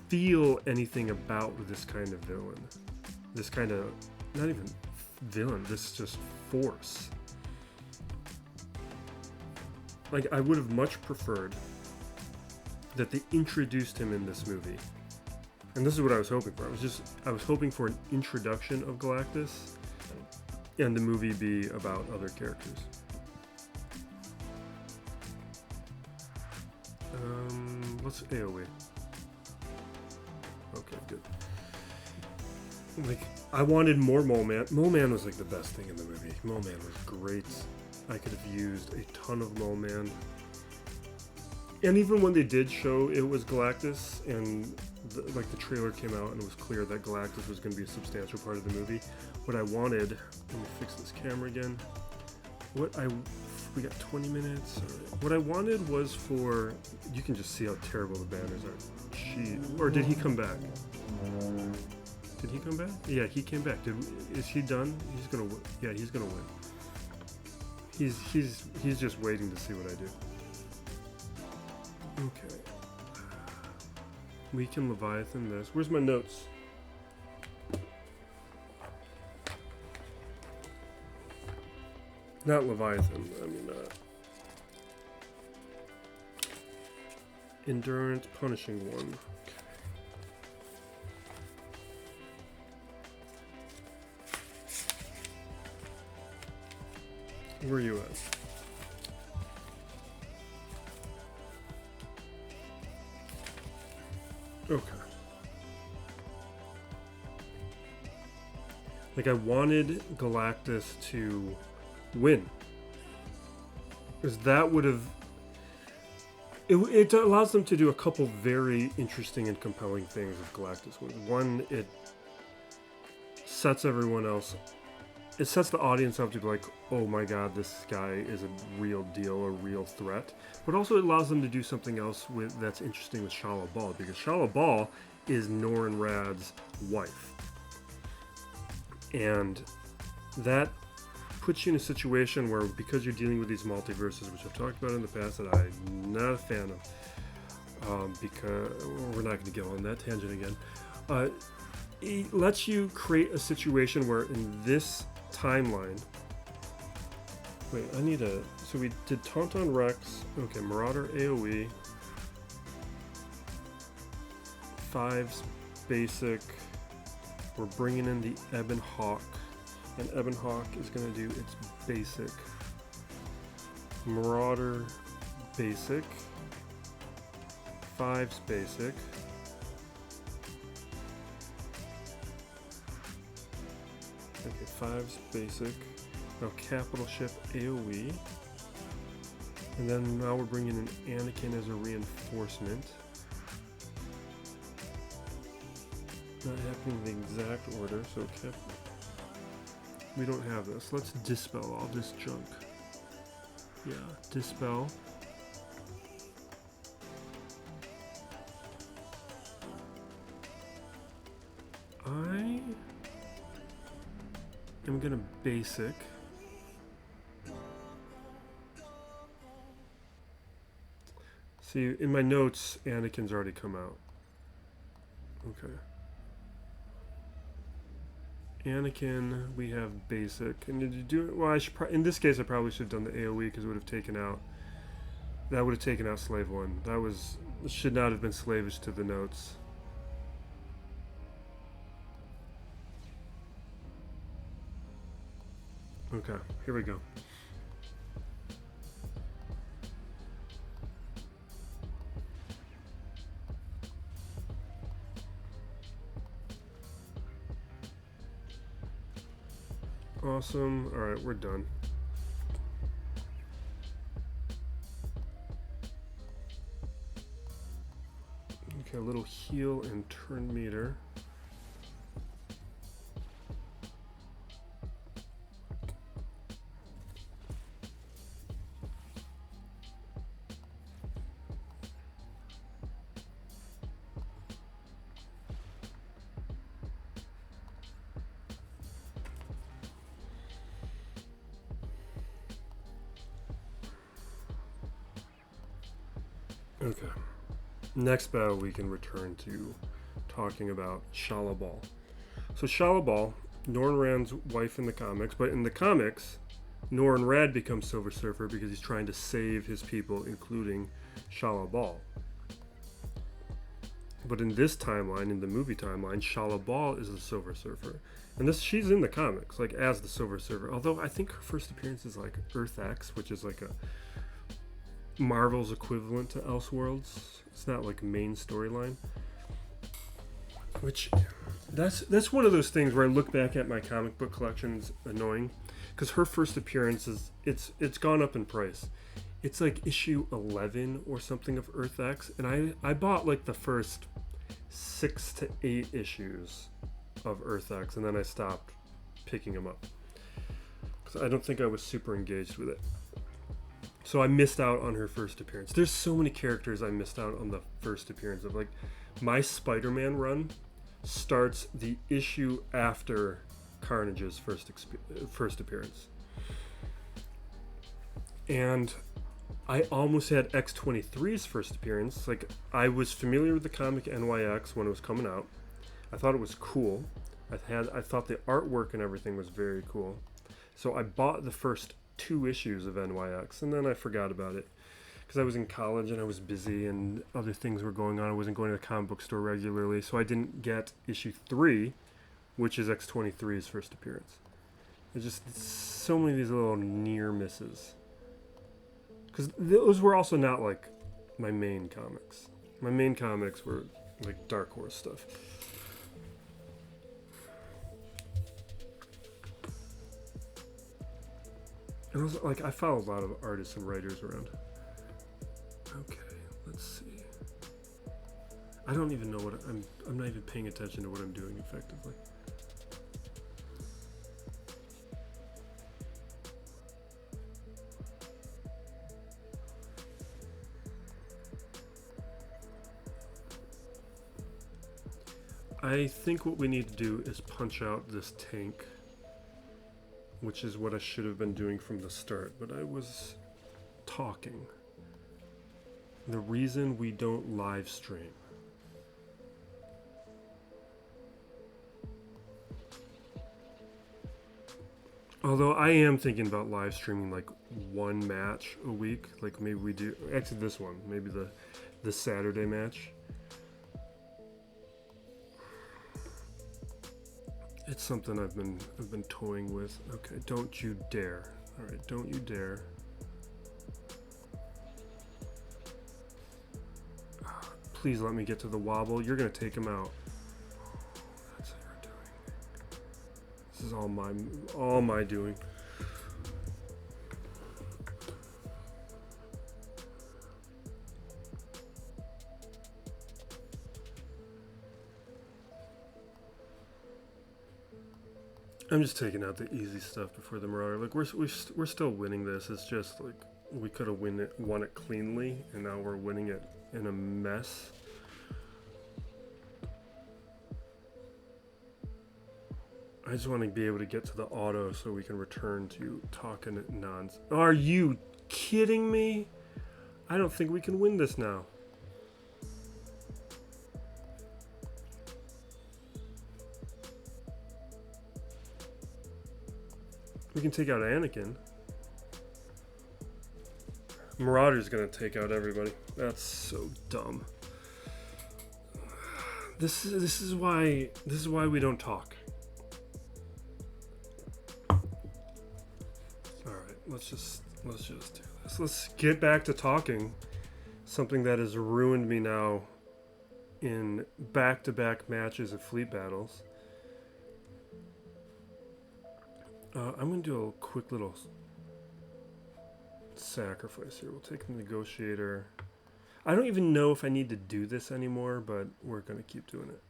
Speaker 1: feel anything about this kind of villain? This kind of, not even villain, this just force. Like, I would have much preferred that they introduced him in this movie. And this is what I was hoping for. I was hoping for an introduction of Galactus and the movie be about other characters. What's AoE? Okay, good. Like, I wanted more Mole Man. Mole Man was like the best thing in the movie. Mole Man was great. I could have used a ton of Mole Man. And even when they did show it was Galactus, and the trailer came out and it was clear that Galactus was going to be a substantial part of the movie, what I wanted, let me fix this camera again. We got 20 minutes. Right. What I wanted was for, you can just see how terrible the banners are. Or did he come back? Did he come back? Yeah, he came back. Is he done? He's gonna win. Yeah, he's gonna win. He's just waiting to see what I do. Okay. We can Leviathan this. Where's my notes? Not Leviathan. I mean, endurance, punishing one. Where are you at? Okay. Like, I wanted Galactus to win. Because that would have... It allows them to do a couple very interesting and compelling things with Galactus. One, it sets everyone else... It sets the audience up to be like, oh my god, this guy is a real deal, a real threat. But also it allows them to do something else that's interesting with Shala Bal, because Shala Bal is Norin Rad's wife. And that puts you in a situation where, because you're dealing with these multiverses, which I've talked about in the past that I'm not a fan of, because we're not going to go on that tangent again, it lets you create a situation where in this timeline, wait, so we did Tauntaun Rex, okay, Marauder AoE, 5's basic, we're bringing in the Ebon Hawk, and Ebon Hawk is going to do its basic, Marauder basic, 5's basic, okay, 5's basic, now Capital Ship AoE, and then now we're bringing in Anakin as a reinforcement. Not happening in the exact order, so we don't have this. Let's dispel all this junk. Yeah, dispel. I am gonna basic. See, in my notes, Anakin's already come out. Okay. Anakin, we have basic. And did you do it? Well, in this case, I probably should have done the AoE because it would have taken out. That would have taken out Slave 1. Should not have been slavish to the notes. Okay, here we go. Awesome. Alright, we're done. Okay, a little heal and turn meter. Okay. Next battle we can return to talking about Shalabal. So Shalabal, Norn Rad's wife in the comics, but in the comics, Norn Rad becomes Silver Surfer because he's trying to save his people, including Shalabal. But in this timeline, in the movie timeline, Shalabal is the Silver Surfer. And she's in the comics, like as the Silver Surfer. Although I think her first appearance is like Earth X, which is like a Marvel's equivalent to Elseworlds. It's not like main storyline. Which that's one of those things where I look back at my comic book collection, it's annoying. Because her first appearance is it's gone up in price. It's like issue 11 or something of Earth X, and I bought like the first 6 to 8 issues of Earth X, and then I stopped picking them up because I don't think I was super engaged with it. So I missed out on her first appearance. There's so many characters I missed out on the first appearance of. Like, my Spider-Man run starts the issue after Carnage's first appearance. And I almost had X-23's first appearance. Like, I was familiar with the comic NYX when it was coming out. I thought it was cool. I thought the artwork and everything was very cool. So I bought the first 2 issues of NYX, and then I forgot about it because I was in college and I was busy and other things were going on. I wasn't going to the comic book store regularly, so I didn't get issue 3, which is X-23's first appearance. There's just so many of these little near misses. Because those were also not like my main comics. My main comics were like Dark Horse stuff. And also, like, I follow a lot of artists and writers around. Okay, let's see. I don't even know what I'm not even paying attention to what I'm doing effectively. I think what we need to do is punch out this tank, which is what I should have been doing from the start, but I was talking. The reason we don't live stream. Although I am thinking about live streaming like one match a week, like maybe we do, actually this one, maybe the Saturday match. It's something I've been toying with. Okay, don't you dare. All right, don't you dare. Please let me get to the wobble. You're gonna take him out. That's what you're doing. This is all my doing. I'm just taking out the easy stuff before the Marauder. Like, we're still winning this. It's just like we could have won it cleanly, and now we're winning it in a mess. I just want to be able to get to the auto so we can return to talking nonsense. Are you kidding me? I don't think we can win this now. We can take out Anakin. Marauder's gonna take out everybody. That's so dumb. This is why we don't talk. All right, let's just do this. Let's get back to talking. Something that has ruined me now in back-to-back matches of fleet battles. I'm gonna do a quick little sacrifice here. We'll take the negotiator. I don't even know if I need to do this anymore, but we're gonna keep doing it.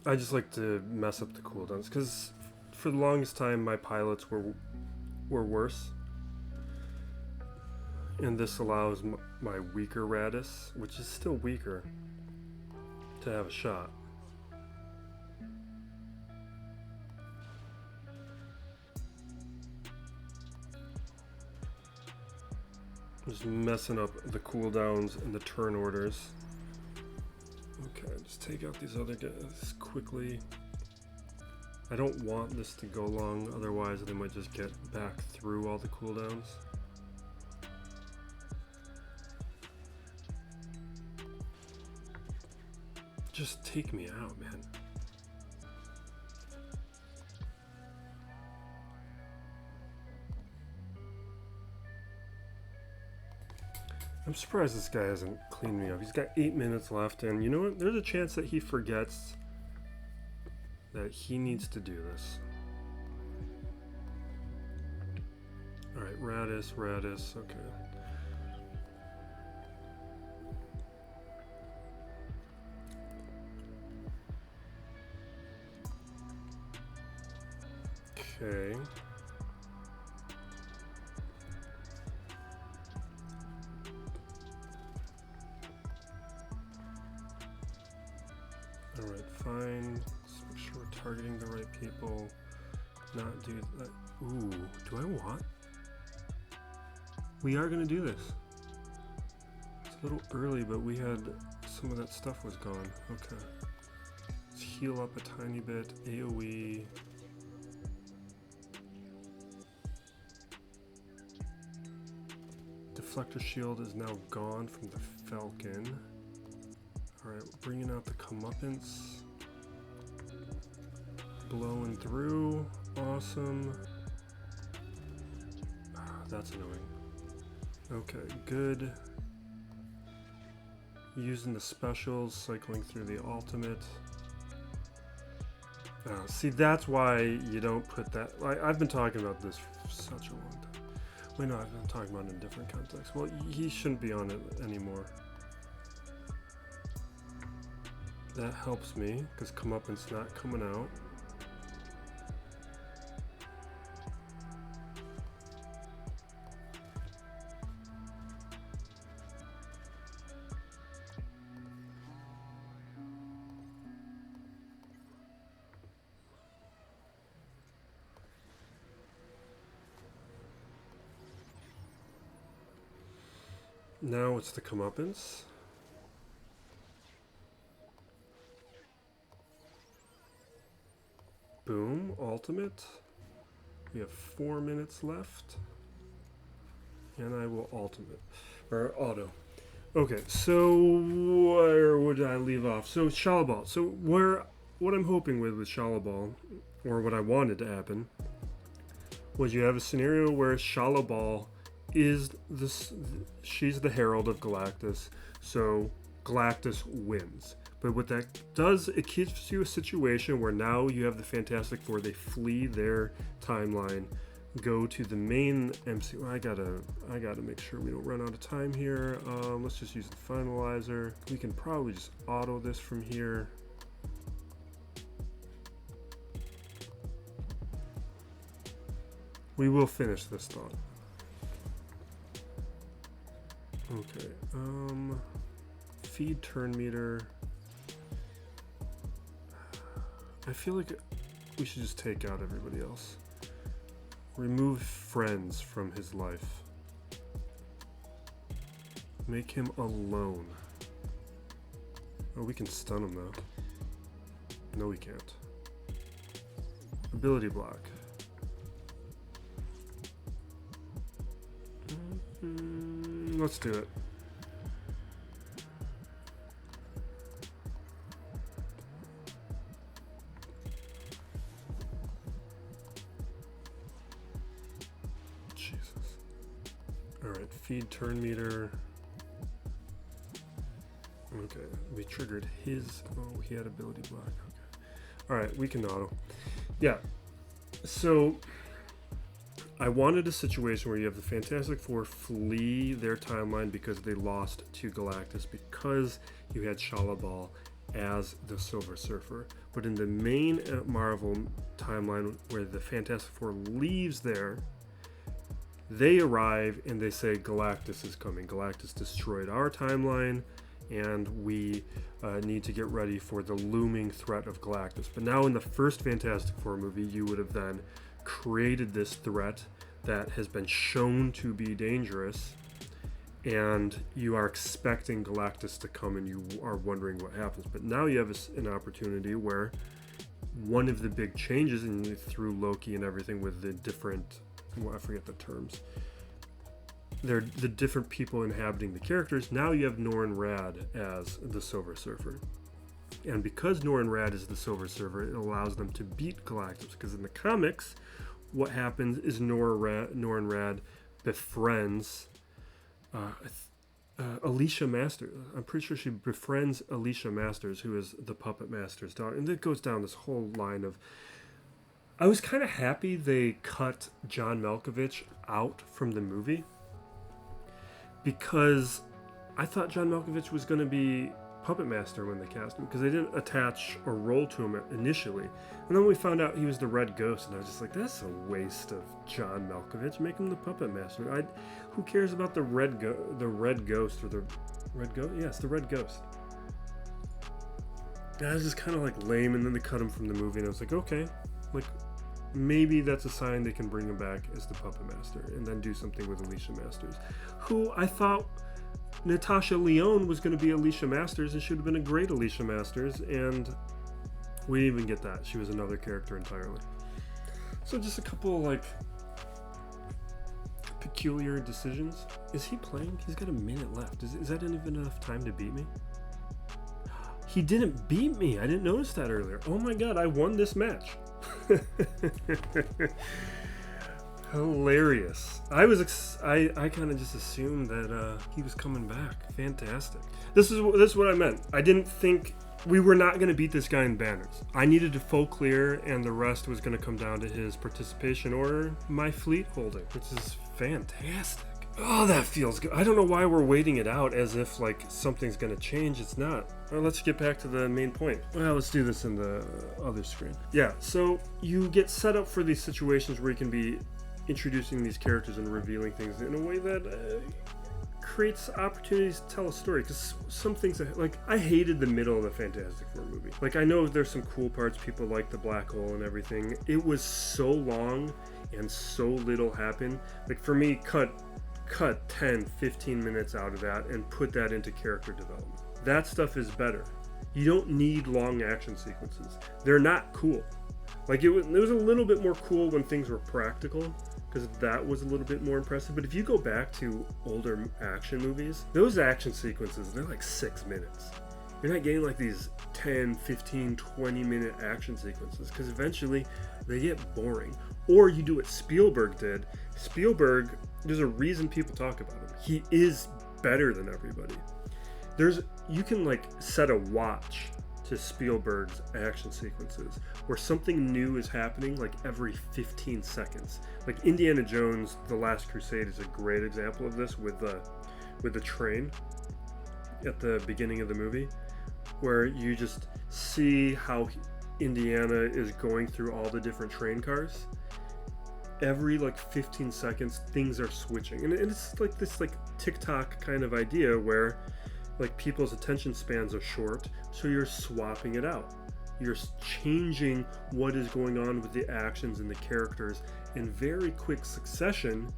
Speaker 1: I just like to mess up the cooldowns because for the longest time my pilots were worse. And this allows my weaker Radis, which is still weaker, to have a shot. Just messing up the cooldowns and the turn orders. Okay, just take out these other guys quickly. I don't want this to go long, otherwise they might just get back through all the cooldowns. Just take me out, man. I'm surprised this guy hasn't cleaned me up. He's got 8 minutes left, and you know what? There's a chance that he forgets that he needs to do this. Alright, Radis, okay. Okay. Alright, fine. Let's make sure we're targeting the right people. Not do that. Ooh, do I want? We are going to do this. It's a little early, but we had some of that stuff was gone. Okay. Let's heal up a tiny bit. AoE. Deflector shield is now gone from the Falcon. Alright, bringing out the comeuppance. Blowing through. Awesome. That's annoying. Okay, good. Using the specials, cycling through the ultimate. See, that's why you don't put that. I've been talking about this for such a long time. Wait, no, I've been talking about it in a different context. Well, he shouldn't be on it anymore. That helps me, because comeuppance not coming out. Now it's the comeuppance. Boom, ultimate. We have 4 minutes left. And I will ultimate. Or auto. Okay, so where would I leave off? So Shalabal. So what I'm hoping with Shalabal, or what I wanted to happen, was you have a scenario where Shalabal is she's the herald of Galactus, so Galactus wins. But what that does, it gives you a situation where now you have the Fantastic Four, they flee their timeline, go to the main MCU. I gotta make sure we don't run out of time here. Let's just use the finalizer. We can probably just auto this from here. We will finish this thought. Okay, feed turn meter. I feel like we should just take out everybody else. Remove friends from his life. Make him alone. Oh, we can stun him though. No, we can't. Ability block. Let's do it. Jesus. Alright, feed turn meter. Okay, we triggered his... Oh, he had ability block. Okay. Alright, we can auto. Yeah. So, I wanted a situation where you have the Fantastic Four flee their timeline because they lost to Galactus because you had Shalabal as the Silver Surfer. But in the main Marvel timeline where the Fantastic Four leaves there, they arrive and they say Galactus is coming. Galactus destroyed our timeline and we need to get ready for the looming threat of Galactus. But now in the first Fantastic Four movie, you would have then created this threat that has been shown to be dangerous, and you are expecting Galactus to come and you are wondering what happens. But now you have an opportunity where one of the big changes through Loki and everything with the different, well, I forget the terms, they're the different people inhabiting the characters. Now you have Norrin Rad as the Silver Surfer. And because Norrin Rad is the Silver Surfer, it allows them to beat Galactus. Because in the comics, what happens is Norrin Rad befriends Alicia Masters. I'm pretty sure she befriends Alicia Masters, who is the Puppet Master's daughter. And it goes down this whole line of... I was kind of happy they cut John Malkovich out from the movie, because I thought John Malkovich was going to be Puppet Master when they cast him, because they didn't attach a role to him initially. And then we found out he was the Red Ghost, and I was just like, that's a waste of John Malkovich. Make him the Puppet Master. Who cares about the Red Ghost, or the Red Ghost? Yes, the Red Ghost. That was just kind of like lame, and then they cut him from the movie, and I was like, okay, like maybe that's a sign they can bring him back as the Puppet Master, and then do something with Alicia Masters, who I thought Natasha Lyonne was going to be Alicia Masters, and she would have been a great Alicia Masters, and we didn't even get that. She was another character entirely. So just a couple like peculiar decisions. Is he playing? He's got a minute left. Is that even enough time to beat me? He didn't beat me. I didn't notice that earlier. Oh my god, I won this match. Hilarious. I kind of just assumed that he was coming back. Fantastic. This is what I meant. I didn't think we were not going to beat this guy in banners. I needed to full clear, and the rest was going to come down to his participation or my fleet holding, which is fantastic. Oh, that feels good. I don't know why we're waiting it out as if like something's going to change. It's not. Well, let's get back to the main point. Well, let's do this in the other screen. Yeah, so you get set up for these situations where you can be introducing these characters and revealing things in a way that creates opportunities to tell a story. Because some things, like, I hated the middle of the Fantastic Four movie. Like, I know there's some cool parts. People like the black hole and everything. It was so long and so little happened. Like, for me, cut 10, 15 minutes out of that and put that into character development. That stuff is better. You don't need long action sequences. They're not cool. Like, it was a little bit more cool when things were practical, because that was a little bit more impressive. But if you go back to older action movies, those action sequences, they're like 6 minutes. You're not getting like these 10, 15, 20 minute action sequences, because eventually they get boring. Or you do what Spielberg did. Spielberg, there's a reason people talk about him. He is better than everybody. You can like set a watch to Spielberg's action sequences where something new is happening like every 15 seconds. Like Indiana Jones, The Last Crusade is a great example of this with the train at the beginning of the movie, where you just see how Indiana is going through all the different train cars. Every like 15 seconds, things are switching, and it's like this like TikTok kind of idea where like people's attention spans are short, so you're swapping it out. You're changing what is going on with the actions and the characters in very quick succession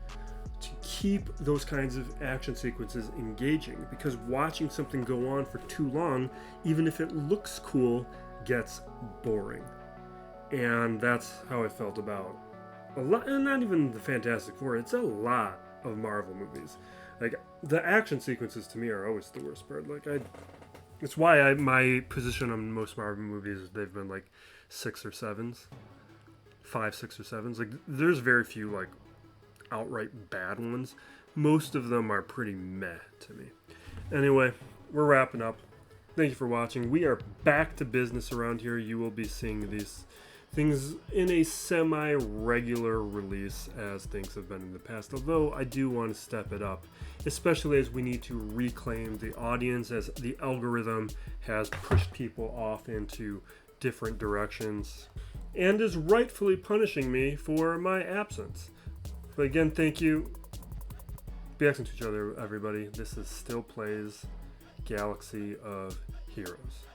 Speaker 1: to keep those kinds of action sequences engaging, because watching something go on for too long, even if it looks cool, gets boring. And that's how I felt about a lot, and not even the Fantastic Four, it's a lot of Marvel movies. Like, the action sequences to me are always the worst part. Like, it's why my position on most Marvel movies is they've been like 6 or 7s. 5, 6 or 7s. Like, there's very few like outright bad ones. Most of them are pretty meh to me. Anyway, we're wrapping up. Thank you for watching. We are back to business around here. You will be seeing these things in a semi-regular release as things have been in the past, although I do want to step it up, especially as we need to reclaim the audience, as the algorithm has pushed people off into different directions and is rightfully punishing me for my absence. But again, thank you. Be excellent to each other, everybody. This is Still Plays Galaxy of Heroes.